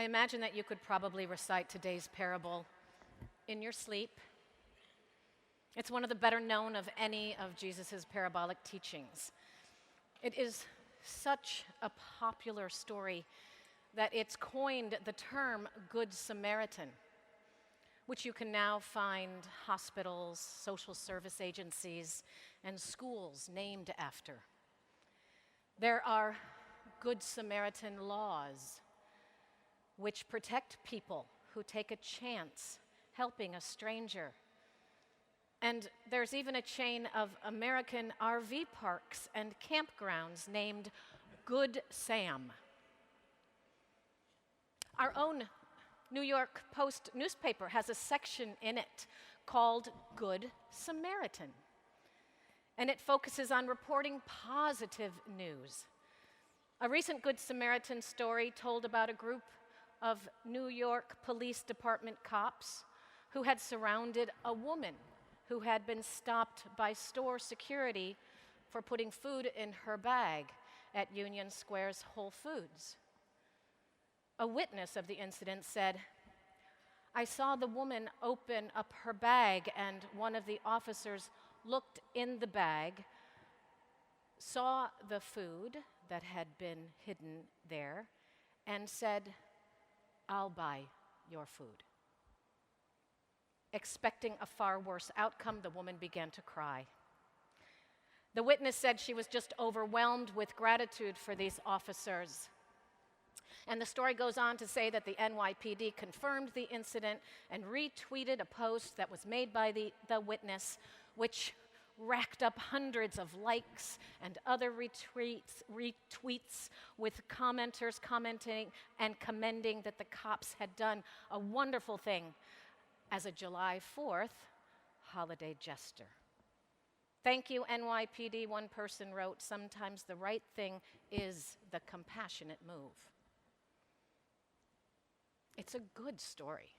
I imagine that you could probably recite today's parable in your sleep. It's one of the better known of any of Jesus' parabolic teachings. It is such a popular story that it's coined the term Good Samaritan, which you can now find hospitals, social service agencies, and schools named after. There are Good Samaritan laws which protect people who take a chance helping a stranger. And there's even a chain of American RV parks and campgrounds named Good Sam. Our own New York Post newspaper has a section in it called Good Samaritan, and it focuses on reporting positive news. A recent Good Samaritan story told about a group of New York Police Department cops who had surrounded a woman who had been stopped by store security for putting food in her bag at Union Square's Whole Foods. A witness of the incident said, "I saw the woman open up her bag, and one of the officers looked in the bag, saw the food that had been hidden there, and said, 'I'll buy your food.' Expecting a far worse outcome, the woman began to cry. The witness said she was just overwhelmed with gratitude for these officers. And the story goes on to say that the NYPD confirmed the incident and retweeted a post that was made by the witness, which racked up hundreds of likes and other retweets with commenters commenting and commending that the cops had done a wonderful thing as a July 4th holiday jester. Thank you, NYPD, one person wrote. Sometimes the right thing is the compassionate move. It's a good story.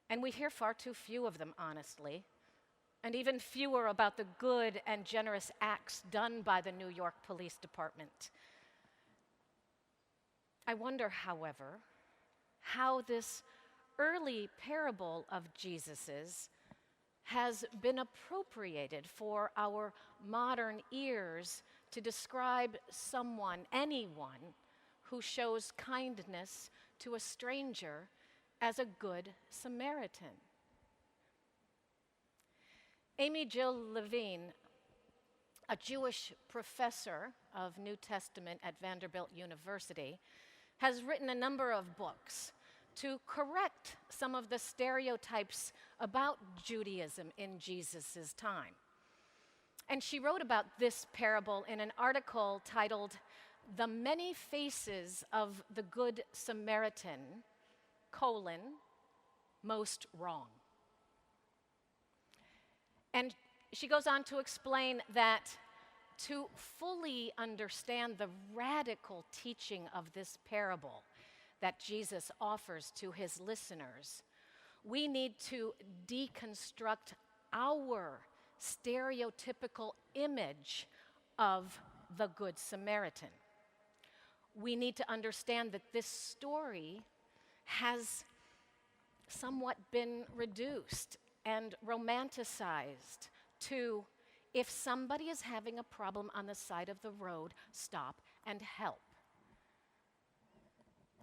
And we hear far too few of them, honestly, and even fewer about the good and generous acts done by the New York Police Department. I wonder, however, how this early parable of Jesus's has been appropriated for our modern ears to describe someone, anyone, who shows kindness to a stranger as a good Samaritan. Amy Jill Levine, a Jewish professor of New Testament at Vanderbilt University, has written a number of books to correct some of the stereotypes about Judaism in Jesus' time. And she wrote about this parable in an article titled "The Many Faces of the Good Samaritan, Most Wrong." And she goes on to explain that to fully understand the radical teaching of this parable that Jesus offers to his listeners, we need to deconstruct our stereotypical image of the Good Samaritan. We need to understand that this story has somewhat been reduced and romanticized to, if somebody is having a problem on the side of the road, stop and help.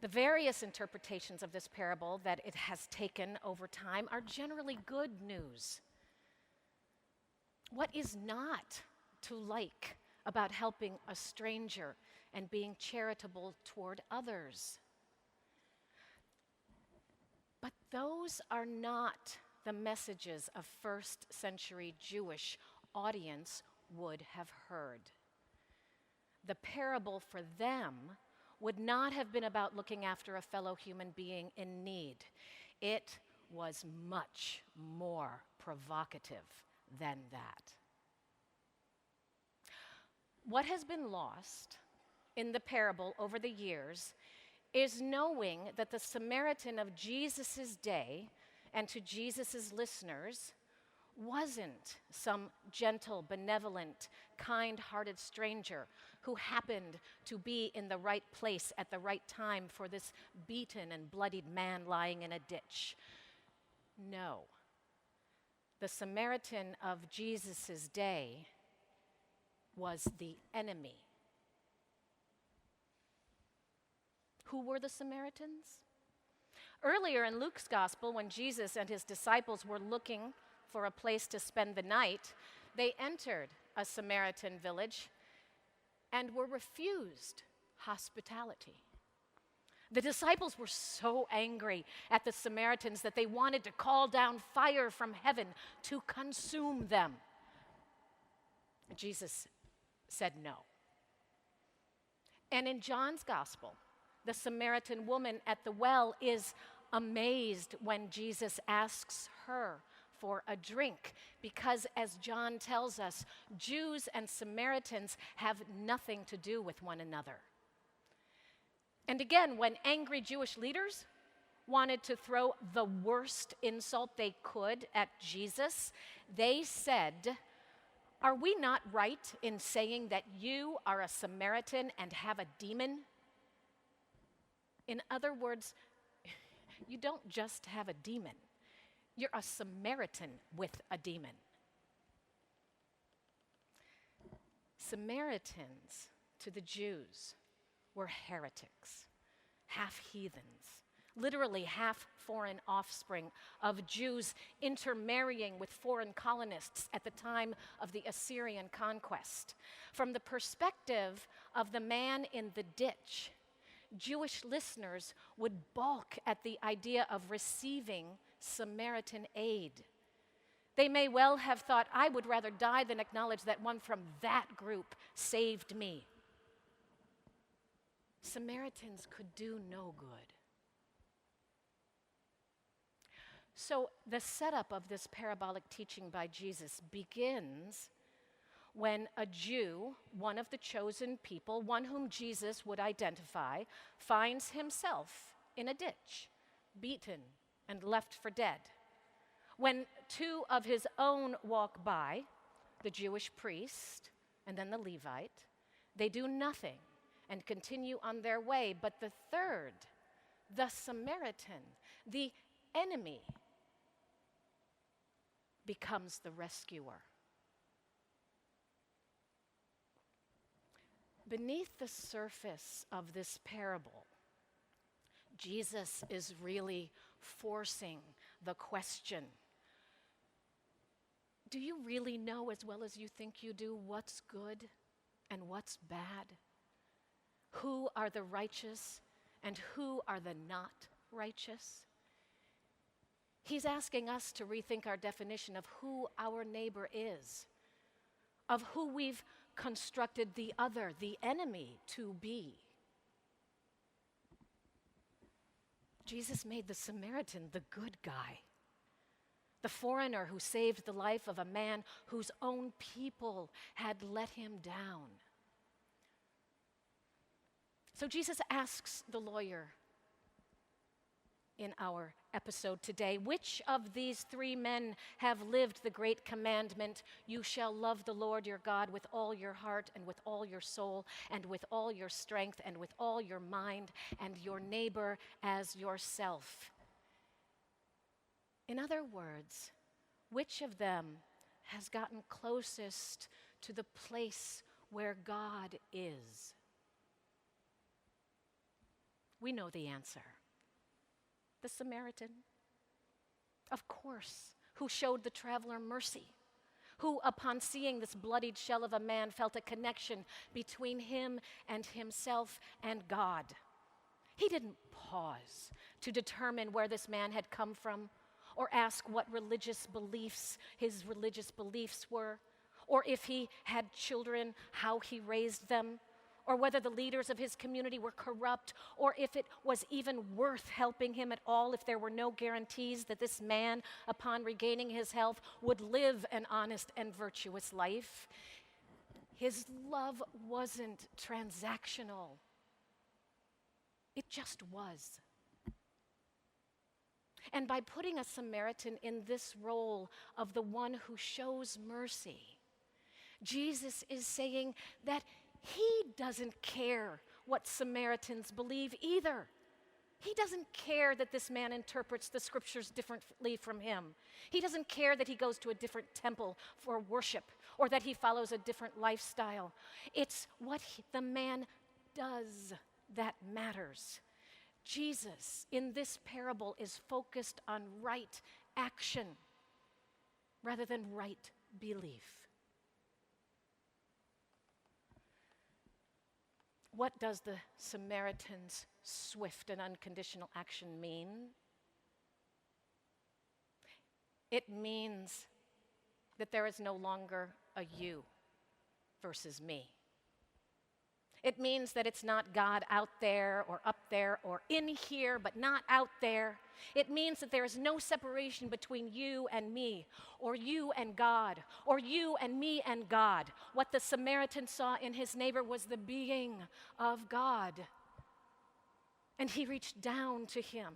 The various interpretations of this parable that it has taken over time are generally good news. What is not to like about helping a stranger and being charitable toward others? But those are not the messages a first century Jewish audience would have heard. The parable for them would not have been about looking after a fellow human being in need. It was much more provocative than that. What has been lost in the parable over the years is knowing that the Samaritan of Jesus' day and to Jesus' listeners wasn't some gentle, benevolent, kind-hearted stranger who happened to be in the right place at the right time for this beaten and bloodied man lying in a ditch. No. The Samaritan of Jesus' day was the enemy. Who were the Samaritans? Earlier in Luke's gospel, when Jesus and his disciples were looking for a place to spend the night, they entered a Samaritan village and were refused hospitality. The disciples were so angry at the Samaritans that they wanted to call down fire from heaven to consume them. Jesus said no. And in John's gospel, the Samaritan woman at the well is amazed when Jesus asks her for a drink, because as John tells us, Jews and Samaritans have nothing to do with one another. And again, when angry Jewish leaders wanted to throw the worst insult they could at Jesus, they said, "Are we not right in saying that you are a Samaritan and have a demon?" In other words, you don't just have a demon. You're a Samaritan with a demon. Samaritans to the Jews were heretics, half heathens, literally half foreign offspring of Jews intermarrying with foreign colonists at the time of the Assyrian conquest. From the perspective of the man in the ditch, Jewish listeners would balk at the idea of receiving Samaritan aid. They may well have thought, "I would rather die than acknowledge that one from that group saved me." Samaritans could do no good. So the setup of this parabolic teaching by Jesus begins when a Jew, one of the chosen people, one whom Jesus would identify, finds himself in a ditch, beaten and left for dead. When two of his own walk by, the Jewish priest and then the Levite, they do nothing and continue on their way. But the third, the Samaritan, the enemy, becomes the rescuer. Beneath the surface of this parable, Jesus is really forcing the question, do you really know as well as you think you do what's good and what's bad? Who are the righteous and who are the not righteous? He's asking us to rethink our definition of who our neighbor is, of who we've constructed the other, the enemy, to be. Jesus made the Samaritan the good guy, the foreigner who saved the life of a man whose own people had let him down. So Jesus asks the lawyer in our episode today, which of these three men have lived the great commandment, "You shall love the Lord your God with all your heart and with all your soul and with all your strength and with all your mind, and your neighbor as yourself"? In other words, which of them has gotten closest to the place where God is? We know the answer. The Samaritan, of course, who showed the traveler mercy, who, upon seeing this bloodied shell of a man, felt a connection between him and himself and God. He didn't pause to determine where this man had come from, or ask what his religious beliefs were, or if he had children, how he raised them, or whether the leaders of his community were corrupt, or if it was even worth helping him at all, if there were no guarantees that this man, upon regaining his health, would live an honest and virtuous life. His love wasn't transactional. It just was. And by putting a Samaritan in this role of the one who shows mercy, Jesus is saying that he doesn't care what Samaritans believe either. He doesn't care that this man interprets the scriptures differently from him. He doesn't care that he goes to a different temple for worship or that he follows a different lifestyle. It's what the man does that matters. Jesus, in this parable, is focused on right action rather than right belief. What does the Samaritan's swift and unconditional action mean? It means that there is no longer a you versus me. It means that it's not God out there or up there or in here but not out there. It means that there is no separation between you and me, or you and God, or you and me and God. What the Samaritan saw in his neighbor was the being of God. And he reached down to him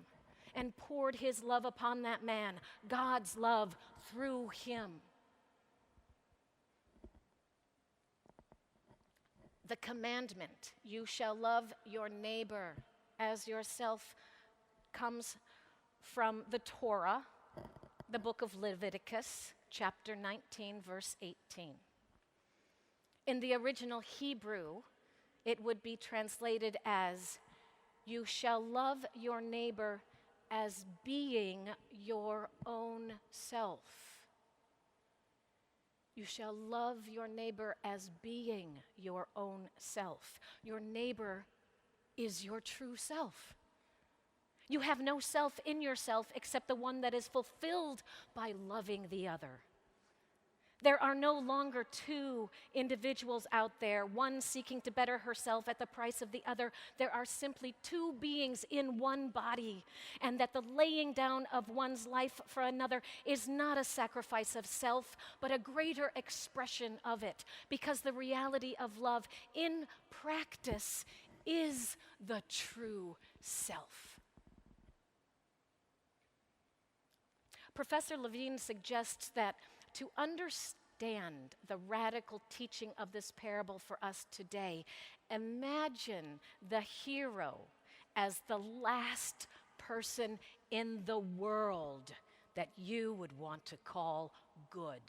and poured his love upon that man, God's love through him. The commandment, you shall love your neighbor as yourself, comes from the Torah, the book of Leviticus, chapter 19, verse 18. In the original Hebrew, it would be translated as, you shall love your neighbor as being your own self. You shall love your neighbor as being your own self. Your neighbor is your true self. You have no self in yourself except the one that is fulfilled by loving the other. There are no longer two individuals out there, one seeking to better herself at the price of the other. There are simply two beings in one body, and that the laying down of one's life for another is not a sacrifice of self, but a greater expression of it, because the reality of love in practice is the true self. Professor Levine suggests that to understand the radical teaching of this parable for us today, imagine the hero as the last person in the world that you would want to call good.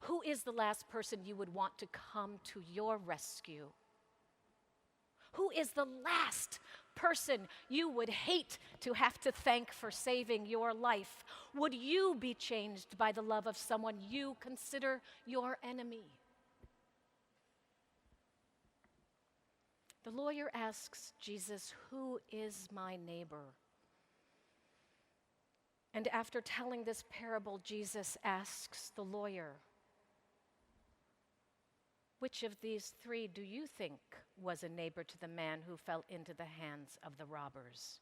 Who is the last person you would want to come to your rescue? Who is the last person you would hate to have to thank for saving your life? Would you be changed by the love of someone you consider your enemy? The lawyer asks Jesus, who is my neighbor? And after telling this parable, Jesus asks the lawyer, which of these three do you think was a neighbor to the man who fell into the hands of the robbers?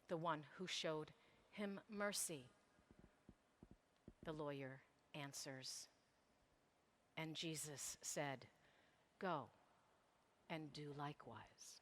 The one who showed him mercy, the lawyer answers. And Jesus said, go and do likewise.